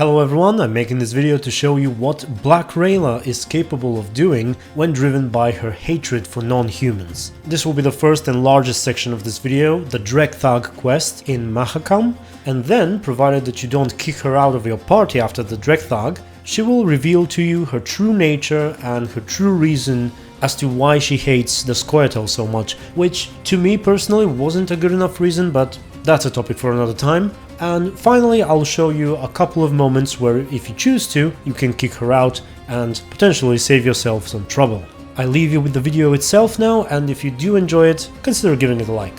Hello everyone, I'm making this video to show you what Black Rayla is capable of doing when driven by her hatred for non-humans. This will be the first and largest section of this video, the Drek Thag Quest in Mahakam, and then, provided that you don't kick her out of your party after the Drek Thag, she will reveal to you her true nature and her true reason as to why she hates the scoia'tael so much, which to me personally wasn't a good enough reason, but that's a topic for another time. And finally, I'll show you a couple of moments where, if you choose to, you can kick her out and potentially save yourself some trouble. I leave you with the video itself now, and if you do enjoy it, consider giving it a like.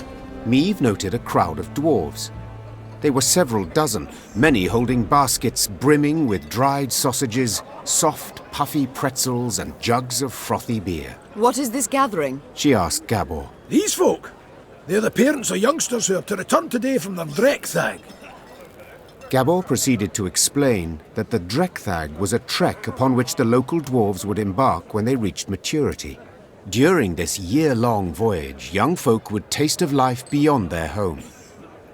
Meave noted a crowd of dwarves. They were several dozen, many holding baskets brimming with dried sausages, soft, puffy pretzels, and jugs of frothy beer. What is this gathering? She asked Gabor. These folk, they're the parents of youngsters who are to return today from their Drek Thag. Gabor proceeded to explain that the Drek Thag was a trek upon which the local dwarves would embark when they reached maturity. During this year-long voyage, young folk would taste of life beyond their home.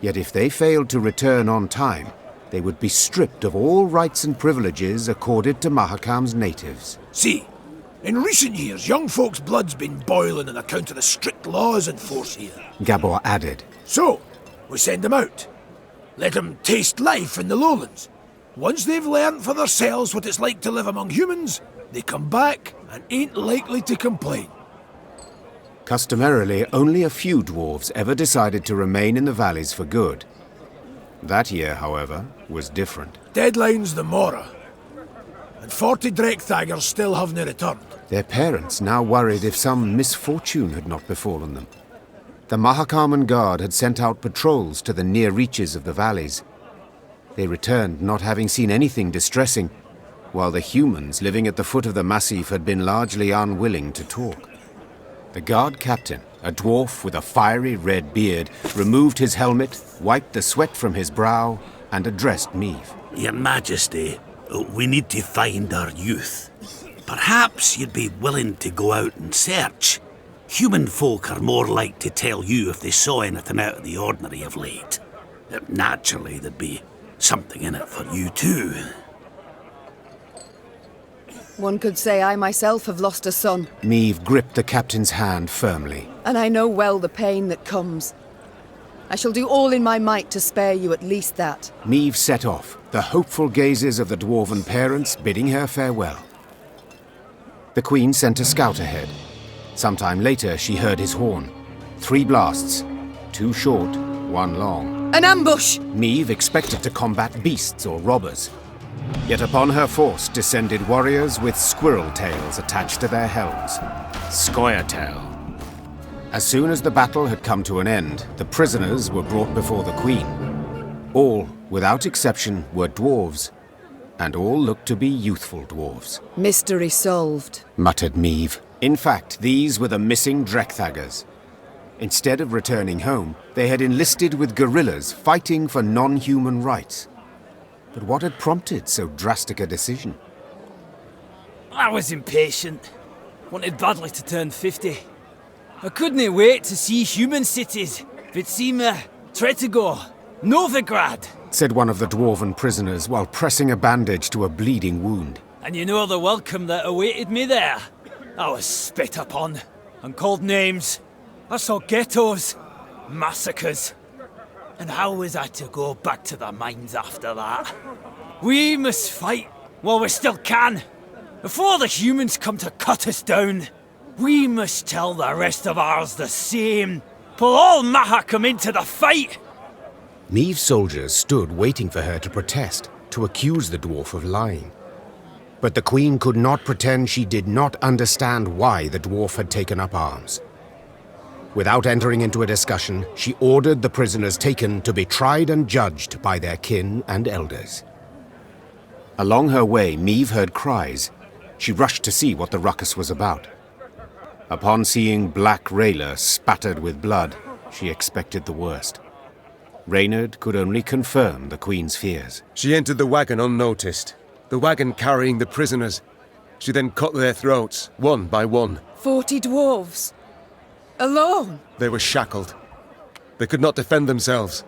Yet if they failed to return on time, they would be stripped of all rights and privileges accorded to Mahakam's natives. See, in recent years, young folks' blood's been boiling on account of the strict laws in force here. Gabor added. So, we send them out. Let them taste life in the lowlands. Once they've learned for themselves what it's like to live among humans, they come back and ain't likely to complain. Customarily, only a few dwarves ever decided to remain in the valleys for good. That year, however, was different. Deadline's the morrow, and 40 Drek Thaggers still haven't returned. Their parents now worried if some misfortune had not befallen them. The Mahakam guard had sent out patrols to the near reaches of the valleys. They returned not having seen anything distressing, while the humans living at the foot of the massif had been largely unwilling to talk. The guard captain, a dwarf with a fiery red beard, removed his helmet, wiped the sweat from his brow, and addressed Meave. Your Majesty, we need to find our youth. Perhaps you'd be willing to go out and search. Human folk are more like to tell you if they saw anything out of the ordinary of late. Naturally, there'd be something in it for you too. One could say I myself have lost a son. Meave gripped the captain's hand firmly. And I know well the pain that comes. I shall do all in my might to spare you at least that. Meave set off, the hopeful gazes of the dwarven parents bidding her farewell. The Queen sent a scout ahead. Sometime later, she heard his horn. 3 blasts. 2 short, 1 long. An ambush! Meave expected to combat beasts or robbers. Yet upon her force descended warriors with squirrel tails attached to their helms. Scoia'tael. As soon as the battle had come to an end, the prisoners were brought before the Queen. All, without exception, were dwarves, and all looked to be youthful dwarves. Mystery solved, muttered Meave. In fact, these were the missing Drek Thaggers. Instead of returning home, they had enlisted with guerrillas fighting for non-human rights. But what had prompted so drastic a decision? I was impatient. Wanted badly to turn 50. I couldn't wait to see human cities. Vitsima, Tretogor, Novigrad, said one of the dwarven prisoners while pressing a bandage to a bleeding wound. And you know the welcome that awaited me there. I was spit upon and called names. I saw ghettos, massacres. And how was I to go back to the mines after that? We must fight while we still can. Before the humans come to cut us down, we must tell the rest of ours the same. Pull all Mahakam into the fight. Meave's soldiers stood waiting for her to protest, to accuse the dwarf of lying. But the Queen could not pretend she did not understand why the dwarf had taken up arms. Without entering into a discussion, she ordered the prisoners taken to be tried and judged by their kin and elders. Along her way, Meave heard cries. She rushed to see what the ruckus was about. Upon seeing Black Rayla spattered with blood, she expected the worst. Reynard could only confirm the Queen's fears. She entered the wagon unnoticed. The wagon carrying the prisoners. She then cut their throats, one by one. 40 dwarves. Alone? They were shackled. They could not defend themselves.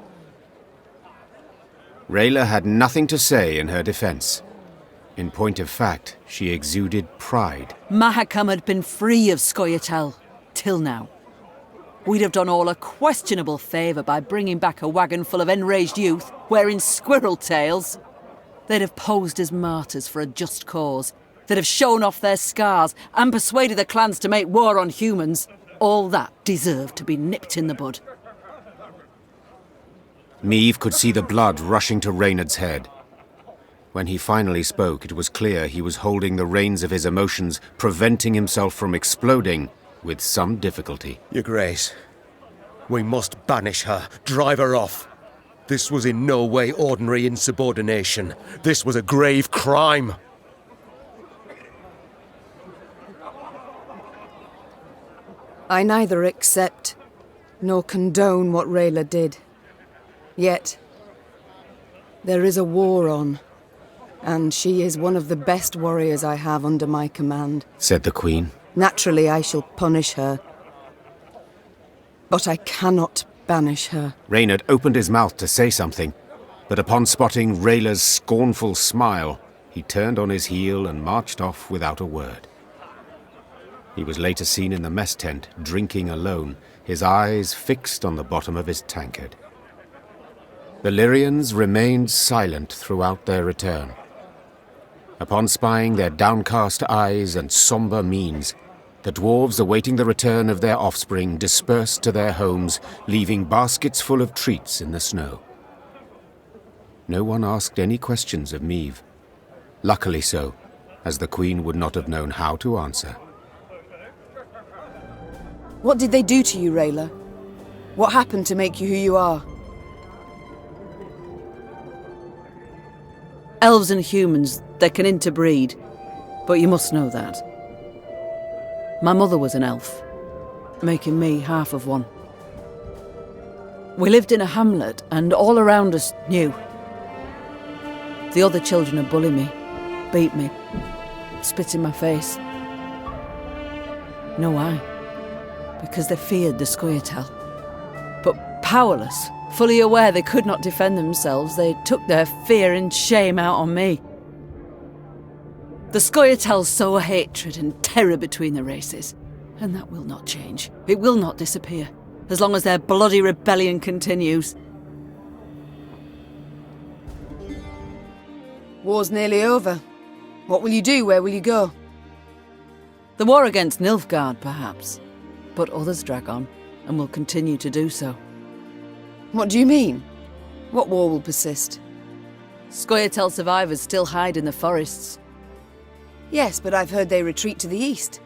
Rayla had nothing to say in her defense. In point of fact, she exuded pride. Mahakam had been free of scoia'tael, till now. We'd have done all a questionable favour by bringing back a wagon full of enraged youth wearing squirrel tails. They'd have posed as martyrs for a just cause. They'd have shown off their scars and persuaded the clans to make war on humans. All that deserved to be nipped in the bud. Meave could see the blood rushing to Reynard's head. When he finally spoke, it was clear he was holding the reins of his emotions, preventing himself from exploding with some difficulty. Your Grace, we must banish her, drive her off. This was in no way ordinary insubordination. This was a grave crime. I neither accept nor condone what Rayla did. Yet, there is a war on, and she is one of the best warriors I have under my command, said the Queen. Naturally, I shall punish her, but I cannot banish her. Reynard opened his mouth to say something, but upon spotting Rayla's scornful smile, he turned on his heel and marched off without a word. He was later seen in the mess tent, drinking alone, his eyes fixed on the bottom of his tankard. The Lyrians remained silent throughout their return. Upon spying their downcast eyes and somber means, the dwarves awaiting the return of their offspring dispersed to their homes, leaving baskets full of treats in the snow. No one asked any questions of Meave. Luckily so, as the Queen would not have known how to answer. What did they do to you, Rayla? What happened to make you who you are? Elves and humans, they can interbreed, but you must know that. My mother was an elf, making me half of one. We lived in a hamlet, and all around us knew. The other children would bully me, beat me, spit in my face. No, why? Because they feared the scoia'tael. But powerless, fully aware they could not defend themselves, they took their fear and shame out on me. The scoia'tael sow a hatred and terror between the races, and that will not change. It will not disappear, as long as their bloody rebellion continues. War's nearly over. What will you do? Where will you go? The war against Nilfgaard, perhaps, but others drag on, and will continue to do so. What do you mean? What war will persist? Scoia'tael survivors still hide in the forests. Yes, but I've heard they retreat to the east.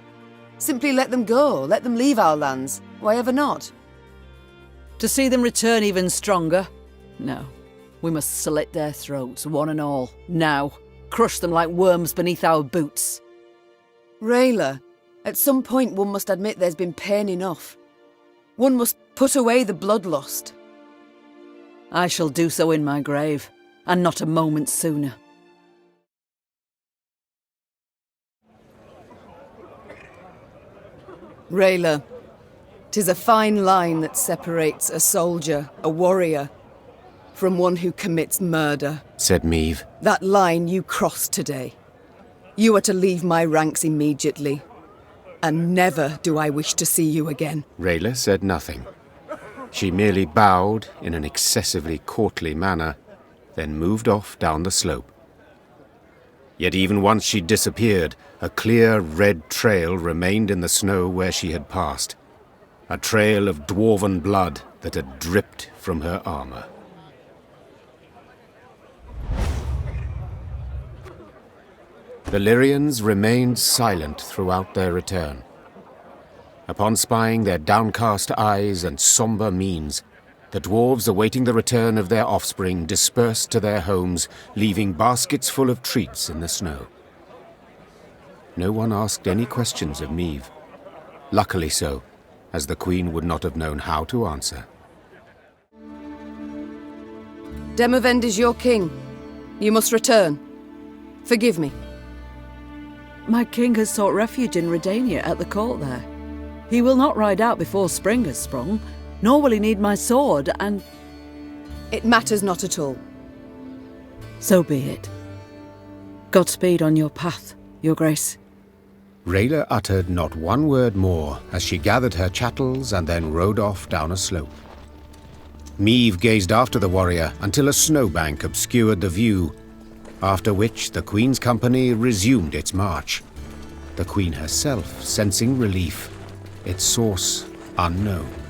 Simply let them go, let them leave our lands. Why ever not? To see them return even stronger? No. We must slit their throats, one and all, now. Crush them like worms beneath our boots. Rayla, at some point one must admit there's been pain enough. One must put away the bloodlust. I shall do so in my grave, and not a moment sooner. Rayla, 'tis a fine line that separates a soldier, a warrior, from one who commits murder, said Meave. That line you crossed today. You are to leave my ranks immediately, and never do I wish to see you again. Rayla said nothing. She merely bowed in an excessively courtly manner, then moved off down the slope. Yet even once she disappeared, a clear red trail remained in the snow where she had passed. A trail of dwarven blood that had dripped from her armor. The Lyrians remained silent throughout their return. Upon spying their downcast eyes and somber means, the dwarves awaiting the return of their offspring dispersed to their homes, leaving baskets full of treats in the snow. No one asked any questions of Meave. Luckily so, as the Queen would not have known how to answer. Demavend is your king. You must return. Forgive me. My king has sought refuge in Redania at the court there. He will not ride out before spring has sprung, nor will he need my sword, and... It matters not at all. So be it. Godspeed on your path, Your Grace. Rayla uttered not one word more as she gathered her chattels and then rode off down a slope. Meave gazed after the warrior until a snowbank obscured the view, after which the Queen's company resumed its march, the Queen herself sensing relief, its source unknown.